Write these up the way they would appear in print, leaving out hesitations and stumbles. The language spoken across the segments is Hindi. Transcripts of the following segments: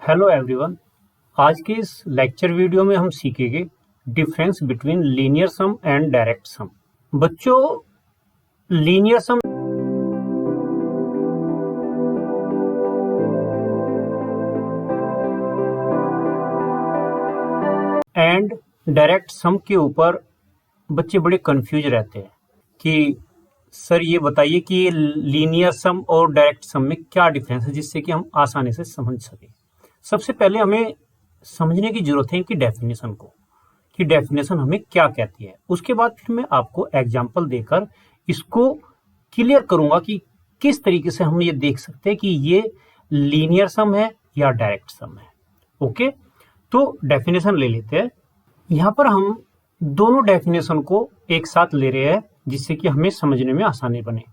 Hello everyone. आज के इस लेक्चर वीडियो में हम सीखेंगे difference between linear sum and direct sum. बच्चों, linear sum and direct sum के ऊपर बच्चे बड़े कंफ्यूज रहते हैं कि सर ये बताइए कि लीनियर सम और डायरेक्ट सम में क्या डिफरेंस है, जिससे कि हम आसानी से समझ सकें। सबसे पहले हमें समझने की जरूरत है कि डेफिनेशन को, कि डेफिनेशन हमें क्या कहती है। उसके बाद फिर मैं आपको एग्जांपल देकर इसको क्लियर करूंगा कि किस तरीके से हम ये देख सकते हैं कि ये लीनियर सम है या डायरेक्ट सम है। ओके, तो डेफिनेशन ले लेते हैं। यहाँ पर हम दोनों डेफिनेशन को एक साथ ले रहे हैं जिससे कि हमें समझने में आसानी बने।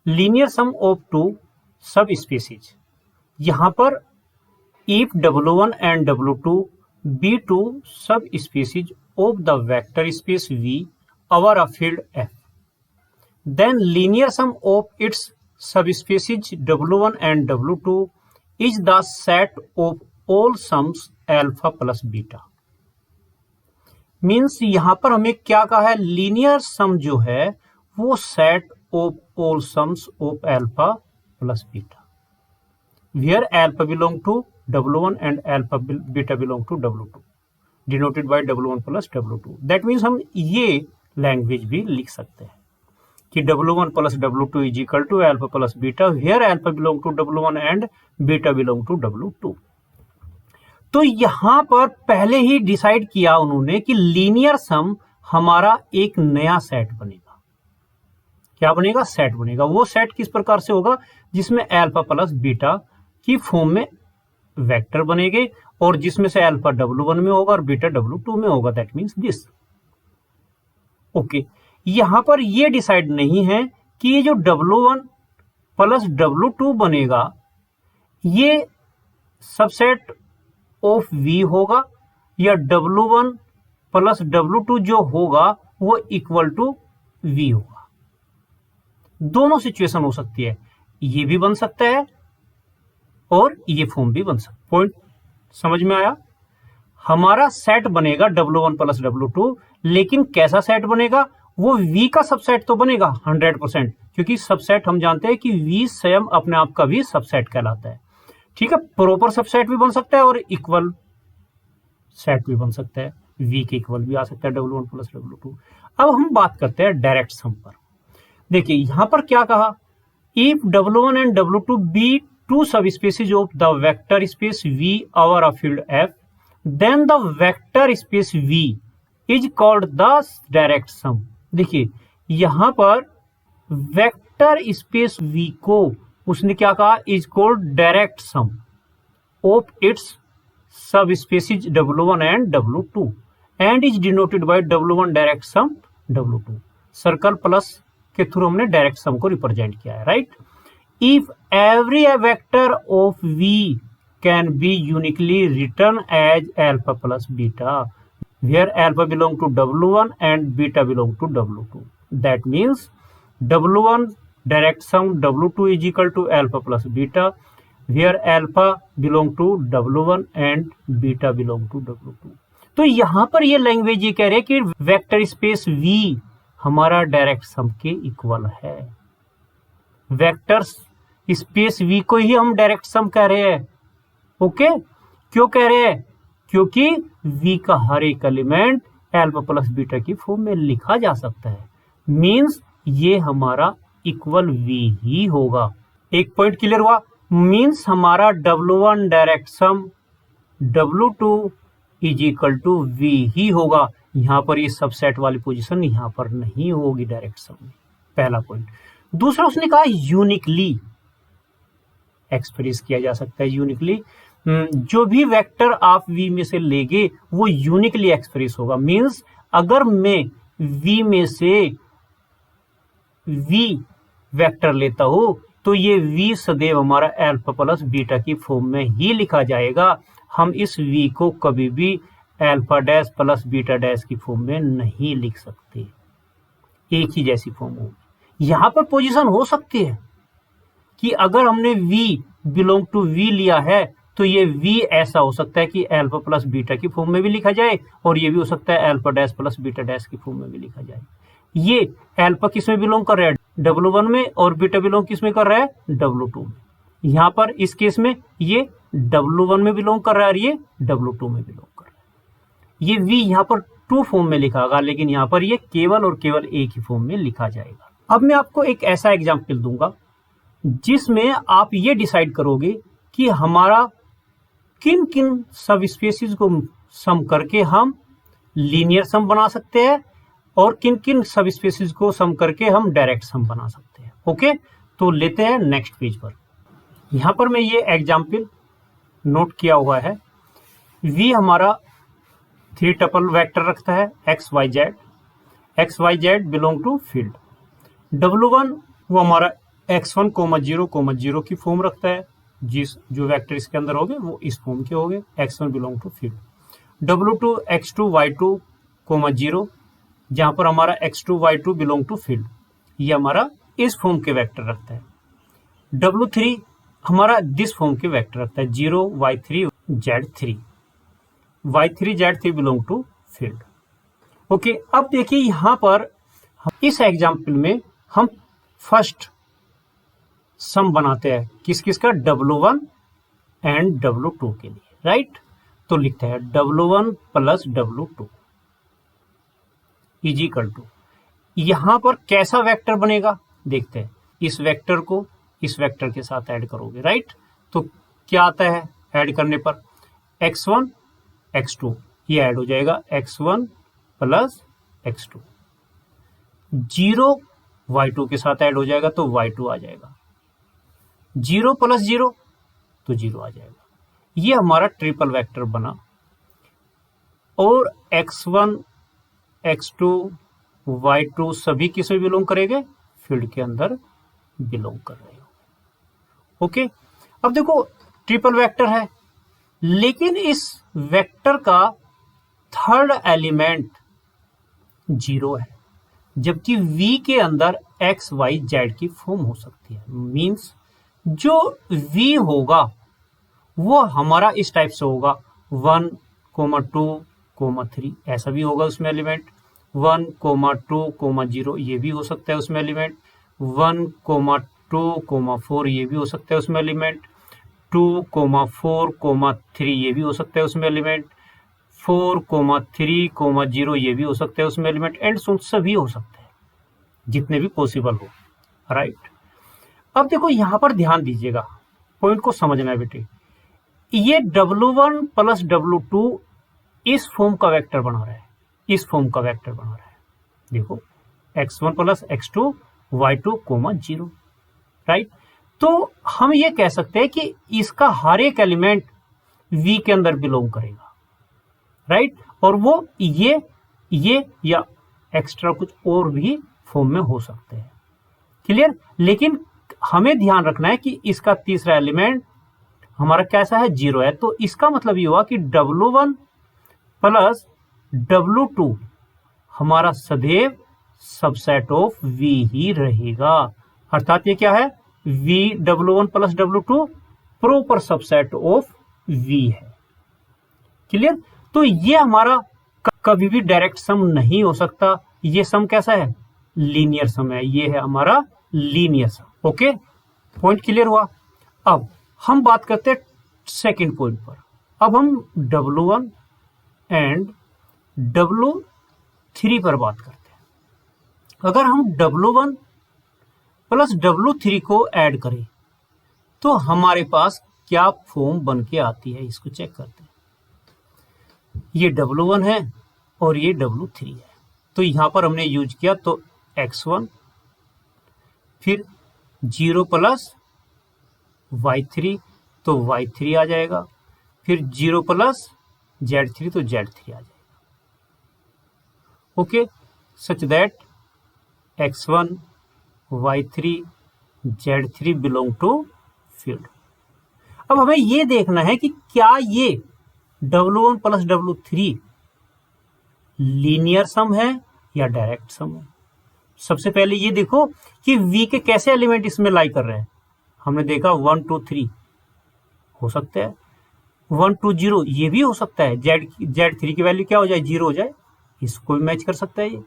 Linear sum of to sub species, यहाँ पर if W1 and W2 be two subspecies of the vector space V over a field F, then linear sum of its subspecies W1 and W2 is the set of all sums alpha plus beta। Means यहां पर हमें क्या कहा है, लीनियर सम जो है वो set of all sums of alpha plus beta, where alpha belong to W1 and alpha beta belong to W2, denoted by W1 plus W2। That means हम ये लैंग्वेज भी लिख सकते हैं कि W1 plus W2 is equal to alpha plus beta, where alpha belong to W1 and beta belong to W2। तो यहां पर पहले ही डिसाइड किया उन्होंने कि लीनियर सम हमारा एक नया सेट बनेगा। क्या बनेगा? सेट बनेगा। वो सेट किस प्रकार से होगा? जिसमें अल्फा प्लस बीटा की फॉर्म में वेक्टर बनेंगे और जिसमें से अल्फा W1 में होगा और बीटा W2 में होगा। That means this. ओके, यहां पर ये डिसाइड नहीं है कि ये जो W1 प्लस W2 बनेगा ये सबसेट ऑफ V होगा या W1 प्लस W2 जो होगा वो इक्वल टू V होगा। दोनों सिचुएशन हो सकती है, ये भी बन सकता है और ये फॉर्म भी बन सकता है। पॉइंट समझ में आया? हमारा सेट बनेगा W1 प्लस W2, लेकिन कैसा सेट बनेगा? वो V का सबसेट तो बनेगा 100%, क्योंकि सबसेट हम जानते हैं कि V स्वयं अपने आप का भी सबसेट कहलाता है। ठीक है, प्रॉपर सबसेट भी बन सकता है और इक्वल सेट भी बन सकता है, V के इक्वल भी आ सकता है W1 प्लस W2। अब हम बात करते हैं डायरेक्ट सम पर। देखिए यहां पर क्या कहा, if W1 and W2 be two subspecies of the vector space V over a field F, then the vector space V is called the direct sum। देखिए यहां पर वेक्टर स्पेस V को उसने क्या कहा, is called direct sum of its subspaces W1 and W2 and is denoted by W1 direct sum W2। Circle plus के थ्रू हमने डायरेक्ट सम को रिप्रेजेंट किया है, right. If every vector of V can be uniquely written as alpha plus beta, where alpha belong to W1 and beta belong to W2, that means W1 direct sum W2 is equal to alpha plus beta, where alpha belong to W1 and beta belong to W2। तो यहां पर ये लैंग्वेज ये कह रहे हैं कि वेक्टर स्पेस V हमारा डायरेक्ट सम के इक्वल है। वेक्टर्स स्पेस V को ही हम डायरेक्ट सम कह रहे हैं। ओके, क्यों कह रहे हैं? क्योंकि V का हर एक एलिमेंट अल्फा प्लस बीटा की फॉर्म में लिखा जा सकता है। मींस ये हमारा इक्वल V ही होगा। एक पॉइंट क्लियर हुआ? मींस हमारा W1 direct sum W2 is equal to V ही होगा। यहां पर ये सबसेट वाली पोजीशन यहां पर नहीं होगी डायरेक्ट सम में। पहला पॉइंट। दूसरा उसने कहा यूनिकली एक्सप्रेस किया जा सकता है। यूनिकली जो भी वेक्टर आप V में से लेंगे वो यूनिकली एक्सप्रेस होगा। मींस अगर मैं V में से V वेक्टर लेता हूं तो ये V सदैव हमारा अल्फा प्लस बीटा की फॉर्म में ही लिखा जाएगा। हम इस V को कभी भी alpha dash plus beta dash की फॉर्म में नहीं लिख सकते, एक ही जैसी फॉर्म होगी। यहां पर पोजीशन हो सकती है कि अगर हमने V बिलोंग टू V लिया है तो ये v ऐसा हो सकता है कि अल्फा प्लस बीटा की फॉर्म में भी लिखा जाए, और ये भी हो सकता है alpha dash plus beta dash की फॉर्म में भी लिखा जाए। ये अल्फा किस में बिलोंग कर रहा है, W1 में, और बीटा बिलोंग किस में कर रहा है, W2 में। यहाँ पर इस केस में ये W1 में बिलोंग कर रहा है और ये W2 में बिलोंग कर रहा है। ये v यहाँ पर 2 फॉर्म में लिखा होगा, लेकिन यहाँ पर ये केवल और केवल एक ही फॉर्म में लिखा जाएगा। अब मैं आपको एक ऐसा एग्जाम्पल दूंगा जिसमें आप ये डिसाइड करोगे कि हमारा किन किन सब स्पेसीज को सम करके हम लीनियर सम बना सकते हैं और किन किन सब स्पेसीज को सम करके हम डायरेक्ट सम बना सकते हैं। ओके, तो लेते हैं नेक्स्ट पेज पर। यहां पर मैं ये एग्जाम्पल नोट किया हुआ है। v हमारा 3 टपल वेक्टर रखता है x y z belong to field. W1 वो हमारा x1, 0, 0 की फॉर्म रखता है, जो वेक्टर इसके अंदर होंगे वो इस फॉर्म के होंगे, x1 belong to field. W2 x2 y2, 0, जहां पर हमारा x2 y2 belong to field, ये हमारा इस फॉर्म के वेक्टर रखता है। W3 हमारा दिस फॉर्म के वेक्टर रखता है, 0 y3 z3 belong to field. Okay, अब देखिए यहां पर इस एग्जाम्पल में हम फर्स्ट सम बनाते हैं किस किस का, W1 एंड W2 के लिए, राइट। तो लिखते हैं W1 plus W2 is equal to, यहां पर कैसा वेक्टर बनेगा देखते हैं। इस वेक्टर को इस वेक्टर के साथ ऐड करोगे, राइट। तो क्या आता है ऐड करने पर, x1 x2 ये ऐड हो जाएगा, x1 प्लस x2। 0 y2 के साथ ऐड हो जाएगा तो y2 आ जाएगा, 0 प्लस 0 तो 0 आ जाएगा। ये हमारा ट्रिपल वेक्टर बना, और x1 x2 y2 सभी किस में बिलोंग करेंगे, फील्ड के अंदर बिलोंग कर रहे हो। ओके, अब देखो ट्रिपल वेक्टर है, लेकिन इस वेक्टर का थर्ड एलिमेंट 0 है, जबकि v के अंदर x y z की फॉर्म हो सकती है। मींस जो v होगा वो हमारा इस टाइप से होगा, 1, 2, 3, ऐसा भी होगा उसमें एलिमेंट, 1, 2, 0 ये भी हो सकता है उसमें एलिमेंट, 1, 2, 4 ये भी हो सकता है उसमें एलिमेंट, 2, 4, 3 ये भी हो सकता है उसमें एलिमेंट, 4, 3, 0 ये भी हो सकता है उसमें एलिमेंट, एंड सो सभी हो सकते हैं जितने भी पॉसिबल हो, राइट। अब देखो यहां पर ध्यान दीजिएगा, पॉइंट को समझना है बेटे। ये W1 प्लस W2 इस फॉर्म का वेक्टर बना रहा है, इस फॉर्म का वेक्टर बना रहा है। देखो x1 plus x2 y2, 0, right. तो हम ये कह सकते हैं कि इसका हर एक एलिमेंट v के अंदर बिलोंग करेगा, राइट। और वो ये या एक्स्ट्रा कुछ और भी फॉर्म में हो सकते हैं, क्लियर। लेकिन हमें ध्यान रखना है कि इसका तीसरा एलिमेंट हमारा कैसा है, 0 है। तो इसका मतलब ये हुआ कि W1 प्लस W2 हमारा सदैव सबसेट ऑफ V ही रहेगा। अर्थात ये क्या है, V W1 plus W2 proper subset of V है, क्लियर। तो ये हमारा कभी भी डायरेक्ट सम नहीं हो सकता, ये सम कैसा है, लीनियर सम है, ये है हमारा लीनियर सम। ओके, पॉइंट क्लियर हुआ। अब हम बात करते हैं सेकंड पॉइंट पर। अब हम W1 एंड W3 पर बात करते हैं। अगर हम W1 प्लस W3 को ऐड करें तो हमारे पास क्या फॉर्म बन के आती है, इसको चेक करते हैं। ये W1 है और ये W3 है, तो यहां पर हमने यूज किया तो x1, फिर 0 प्लस y3 तो y3 आ जाएगा, फिर 0 प्लस z3 तो z3 आ जाएगा। Okay, such that x1 y3 z3 belong to field. अब हमें ये देखना है कि क्या ये W1 प्लस W3 लीनियर सम है या डायरेक्ट सम है। सबसे पहले ये देखो कि V के कैसे एलिमेंट इसमें लाई कर रहे हैं। हमने देखा 1, 2, 3 हो सकते हैं, 1 2 0 ये भी हो सकता है, Z3 की वैल्यू क्या हो जाए, 0 हो जाए, इसको भी मैच कर सकता है ये।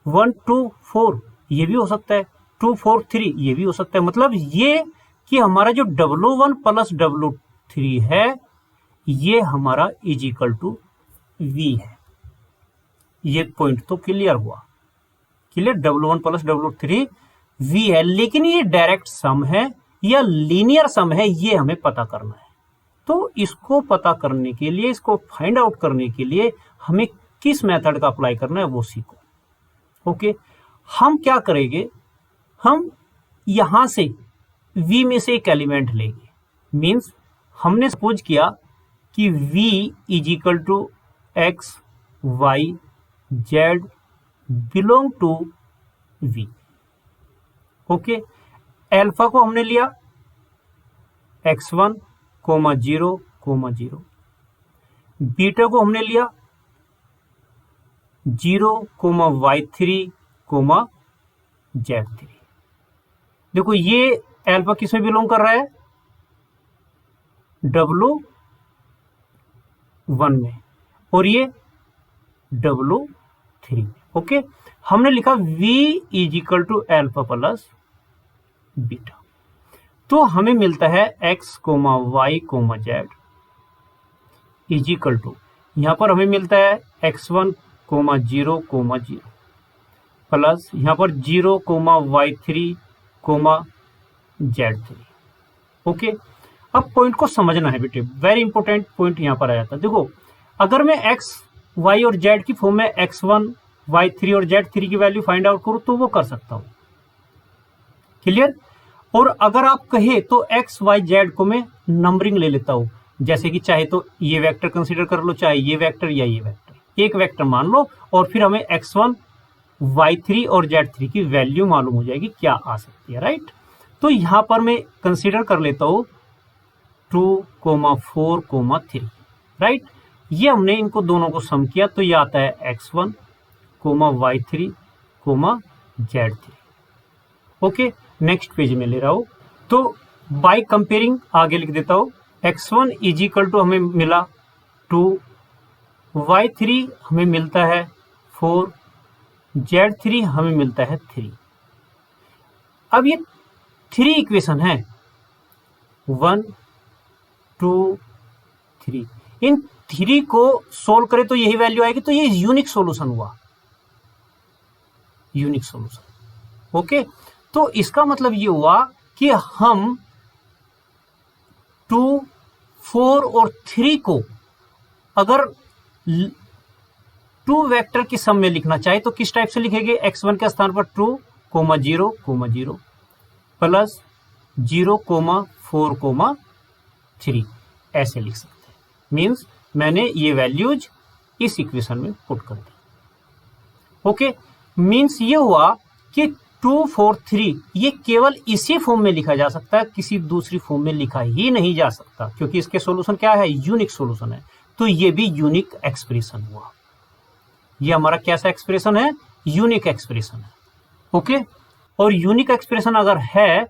1 2 4 ये भी हो सकता है, 2 4 3 ये भी हो सकता है। मतलब ये कि हमारा जो W1 प्लस W3 है ये हमारा इज इक्वल टू V है। ये पॉइंट तो क्लियर हुआ, clear. W1 plus W3 V है, लेकिन ये डायरेक्ट सम है या लीनियर सम है ये हमें पता करना है। तो इसको पता करने के लिए, इसको फाइंड आउट करने के लिए हमें किस मेथड का अप्लाई करना है वो सीखो। ओके, हम क्या करेंगे, हम यहां से V में से एक एलिमेंट लेंगे। मींस हमने सपोज किया कि V is equal to x y z belong to V। Okay, alpha को हमने लिया x1, 0, 0। बीटा को हमने लिया 0, y3, z3। देखो ये अल्फा किस में बिलोंग कर रहा है, W1 में, और ये W3 में। ओके, हमने लिखा V is equal to alpha plus beta. तो हमें मिलता है x, y, z is equal to, यहां पर हमें मिलता है x1, 0, 0 प्लस यहां पर 0, y3, z3। ओके, अब पॉइंट को समझना है बेटे, वेरी इंपॉर्टेंट पॉइंट यहां पर आ जाता है। देखो अगर मैं x, y और z की फॉर्म में x1, y3 और z3 की वैल्यू फाइंड आउट करूं तो वो कर सकता हूं, क्लियर। और अगर आप कहे तो x, y, z को मैं नंबरिंग ले लेता हूं, जैसे कि चाहे तो ये वेक्टर कंसीडर कर लो, चाहे ये वेक्टर या ये वेक्टर, एक वेक्टर मान लो, और फिर हमें x1, y3 और z3 की वैल्यू मालूम हो जाएगी क्या आ सकती है, राइट। तो यहां पर मैं कंसीडर कर लेता हूं 2, 4, 3, राइट। ये हमने इनको दोनों को सम किया तो ये आता है x1, y3, z3। Okay, next page में ले रहा हूं, तो बाय कंपेयरिंग आगे लिख देता हूं, x1 इज इक्वल टू हमें मिला 2, y3 हमें मिलता है 4, z3 हमें मिलता है 3। अब ये 3 इक्वेशन है, 1 2 3, इन 3 को सोल्व करें तो यही वैल्यू आएगी, तो ये यूनिक सॉल्यूशन हुआ, यूनिक सॉल्यूशन। ओके, तो इसका मतलब ये हुआ कि हम 2, 4 और 3 को अगर 2 वेक्टर की सम में लिखना चाहे तो किस टाइप से लिखेंगे, x1 के स्थान पर 2, 0, 0 प्लस 0, 4, 3 ऐसे लिख सकते हैं। मींस मैंने ये वैल्यूज इस इक्वेशन में पुट कर दी। ओके, मींस ये हुआ कि 2, 4, 3 ये केवल इसी फॉर्म में लिखा जा सकता है, किसी दूसरी फॉर्म में लिखा ही नहीं जा सकता, क्योंकि इसके सॉल्यूशन क्या है, यूनिक सॉल्यूशन है। तो ये भी यूनिक एक्सप्रेशन हुआ, ये हमारा कैसा एक्सप्रेशन है, यूनिक एक्सप्रेशन है। ओके, और यूनिक एक्सप्रेशन अगर है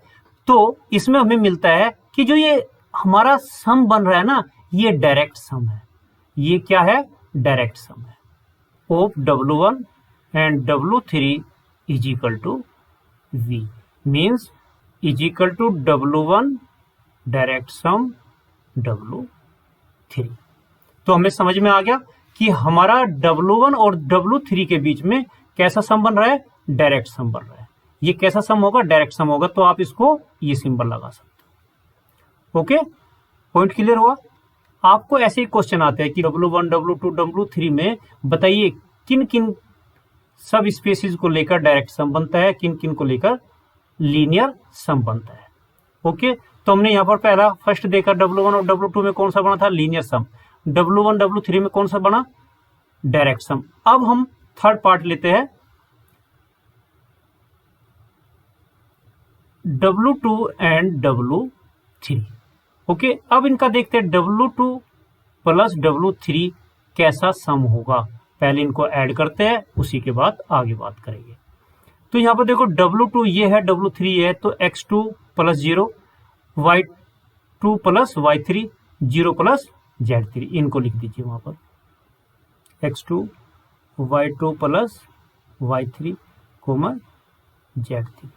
तो इसमें हमें मिलता है कि जो ये हमारा सम बन रहा है ना, ये डायरेक्ट सम है। ये क्या है, डायरेक्ट सम है of W1 and W3 is equal to V, means is equal to W1 direct sum W3। तो हमें समझ में आ गया कि हमारा W1 और W3 के बीच में कैसा सम बन रहा है, डायरेक्ट सम बन रहा है। ये कैसा सम होगा, डायरेक्ट सम होगा, तो आप इसको ये सिंबल लगा सकते हो। ओके, पॉइंट क्लियर हुआ। आपको ऐसे ही क्वेश्चन आते हैं कि W1, W2, W3 में बताइए किन किन सब स्पेसीज को लेकर डायरेक्ट सम बनता है, किन किन को लेकर लीनियर सम बनता है। ओके, तो हमने यहाँ पर पहला फर्स्ट देखा W1 और W2 में कौन सा बना था, लीनियर सम। W1, W3 में कौन सा बना, डायरेक्ट सम। अब हम थर्ड पार्ट लेते हैं, W2 एंड W3। ओके, अब इनका देखते हैं W2 प्लस W3 कैसा सम होगा। पहले इनको ऐड करते हैं, उसी के बाद आगे बात करेंगे। तो यहां पर देखो W2 ये है, W3 ये है, तो x2 plus 0, y2 plus y3, 0 plus Z3, इनको लिख दीजिए वहां पर x2 y2 plus y3 comma Z3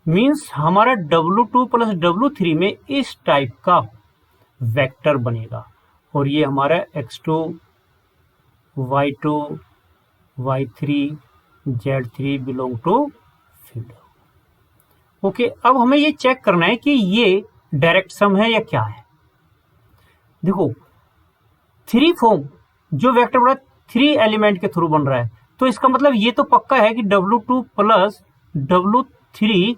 means हमारा W2 प्लस W3 में इस टाइप का वेक्टर बनेगा और ये हमारा x2 y2 y3 Z3 belong to field. Okay, अब हमें ये चेक करना है कि ये डायरेक्ट सम है या क्या है। देखो 3 फॉर्म जो वेक्टर बड़ा 3 एलिमेंट के थ्रू बन रहा है, तो इसका मतलब ये तो पक्का है कि W2 plus W3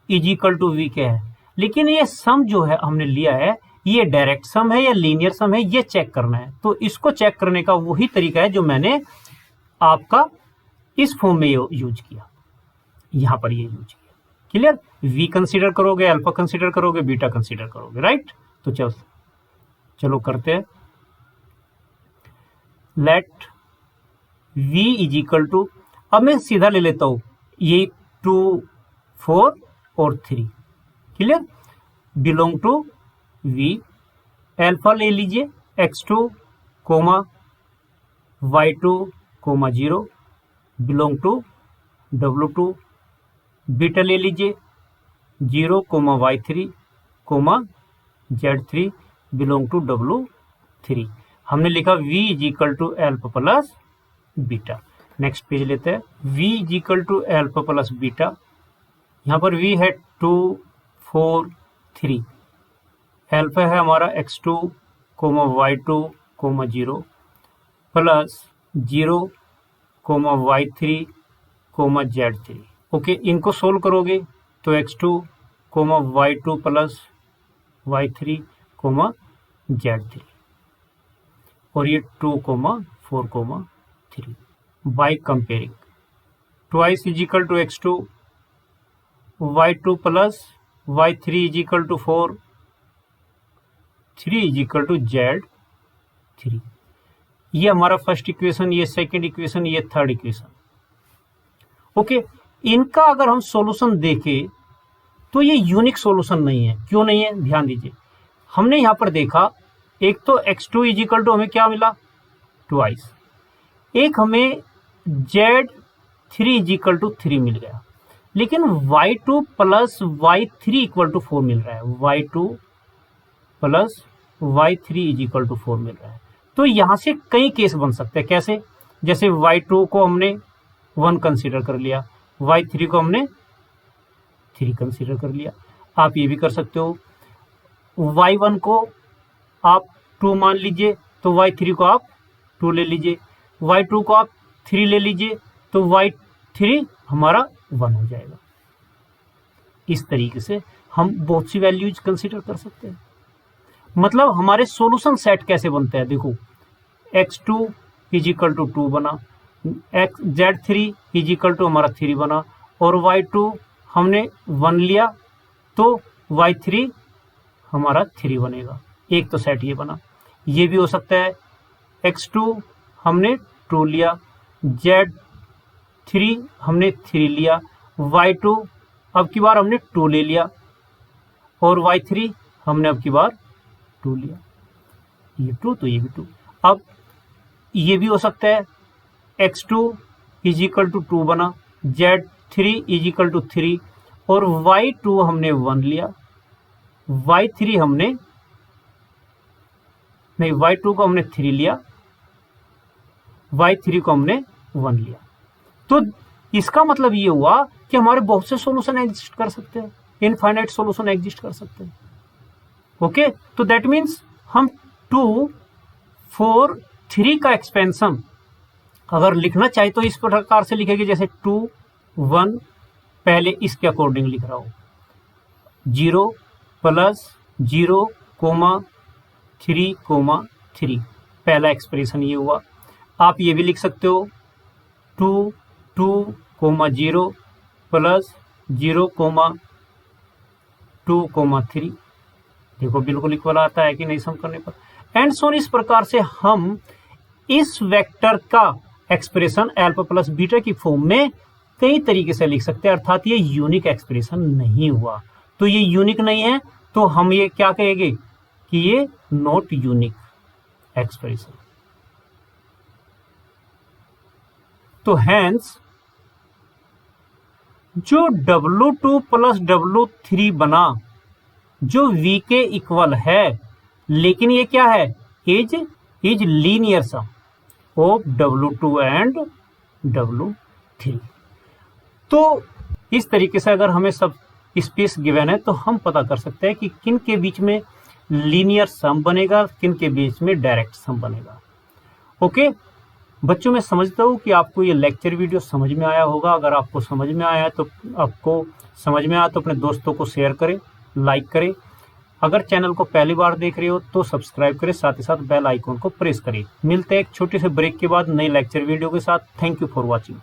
is equal to V के है। लेकिन ये सम जो है हमने लिया है, ये डायरेक्ट सम है या लीनियर सम है, ये चेक करना है। तो इसको चेक करने का वही तरीका है जो मैंने आपका इस फॉर्म में यूज किया, यहां पर ये यूज किया। क्लियर? V कंसीडर करोगे, अल्फा कंसीडर करोगे, बीटा कंसीडर करोगे, राइट? तो चलो करते हैं। Let V is equal to, अब मैं सीधा ले लेता हूं, ये 2 4 और 3। Clear? Belong to V। Alpha ले लीजिए x2 comma y2 comma 0 belong to W2। Beta ले लीजिए 0 comma y3 comma Z3 belong to W3। हमने लिखा V is equal to alpha plus beta. Next page लेते हैं। V is equal to alpha plus beta, यहाँ पर V है 2 4 3, अल्फा है हमारा x2 comma y2 comma 0 plus 0 comma y3 comma Z3। ओके, इनको सोल्व करोगे तो x2 comma y2 plus y3 comma Z3 और ये 2 comma 4 comma 3। By comparing, twice is equal to x2 y2 plus y3 is equal to 4, 3 is equal to Z3। ये हमारा फर्स्ट इक्वेशन, ये सेकंड इक्वेशन, ये थर्ड इक्वेशन। ओके, इनका अगर हम सॉल्यूशन देखें तो ये यूनिक सॉल्यूशन नहीं है। क्यों नहीं है? ध्यान दीजिए, हमने यहां पर देखा एक तो x2 इज इक्वल टू हमें क्या मिला, ट्वाइस, एक हमें Z3 इज इक्वल टू 3 मिल गया, लेकिन y2 plus y3 equal to 4 मिल रहा है, y2 plus y3 is equal to 4 मिल रहा है। तो यहां से कई केस बन सकते हैं। कैसे? जैसे y2 को हमने 1 कंसीडर कर लिया, y3 को हमने 3 कंसीडर कर लिया। आप ये भी कर सकते हो, y1 को आप 2 मान लीजिए तो y3 को आप 2 ले लीजिए, y2 को आप 3 ले लीजिए तो y3 हमारा 1 हो जाएगा। इस तरीके से हम बहुत सी वैल्यूज कंसीडर कर सकते हैं। मतलब हमारे सॉल्यूशन सेट कैसे बनते हैं, देखो x2 इज इक्वल टू 2 बना, Z3 इज इक्वल टू हमारा 3 बना, और y2 हमने 1 लिया तो y3 हमारा 3 बनेगा। एक तो सेट ये बना। ये भी हो सकता है x2 हमने 2 लिया, Z3 हमने 3 लिया, y2 अब की बार हमने 2 ले लिया और y3 हमने अब की बार 2 लिया। ये 2 तो ये भी 2। अब ये भी हो सकता है x2 इज इक्वल टू 2 बना, Z3 इज इक्वल टू 3 और y2 हमने 1 लिया, y3 हमने नहीं, y2 को हमने 3 लिया, y3 को हमने 1 लिया। तो इसका मतलब ये हुआ कि हमारे बहुत से सॉल्यूशन एग्जिस्ट कर सकते हैं, इनफाइनाइट सॉल्यूशन एग्जिस्ट कर सकते हैं। ओके, तो दैट मीन्स हम 2 4 3 का एक्सपेंशन अगर लिखना चाहे तो इस प्रकार से लिखेंगे, जैसे 2 1 पहले इसके अकॉर्डिंग लिख रहा हूं, 0 प्लस 0 कोमा 3 कोमा 3, पहला एक्सप्रेशन ये हुआ। आप ये भी लिख सकते हो 2 2 कोमा 0 प्लस 0 कोमा 2 कोमा 3। देखो बिल्कुल इक्वल आता है कि नहीं सम करने पर। एंड सो इस प्रकार से हम इस वेक्टर का एक्सप्रेशन अल्फा प्लस बीटा की फॉर्म में कई तरीके से लिख सकते हैं, अर्थात ये यूनिक एक्सप्रेशन नहीं हुआ। तो ये यूनिक नहीं है तो हम ये क्या कहेंगे कि ये नॉट यूनिक। एक्सप्रेशन। तो हैंस जो W2 प्लस W3 बना जो V के इक्वल है, लेकिन ये क्या है, is linear sum of W2 and W3। तो इस तरीके से अगर हमें सब स्पेस गिवन है तो हम पता कर सकते हैं कि किन के बीच में लीनियर सम बनेगा, किन के बीच में डायरेक्ट सम बनेगा। ओके बच्चों, मैं समझता हूँ कि आपको ये लेक्चर वीडियो समझ में आया होगा। अगर आपको समझ में आया है तो अपने दोस्तों को शेयर करें, लाइक करें। अगर चैनल को पहली बार देख रहे हो तो सब्सक्राइब करें, साथ ही साथ बेल आइकन को प्रेस करें। मिलते हैं एक छोटे से ब्रेक के बाद नई लेक्चर वीडियो के साथ। Thank you for watching.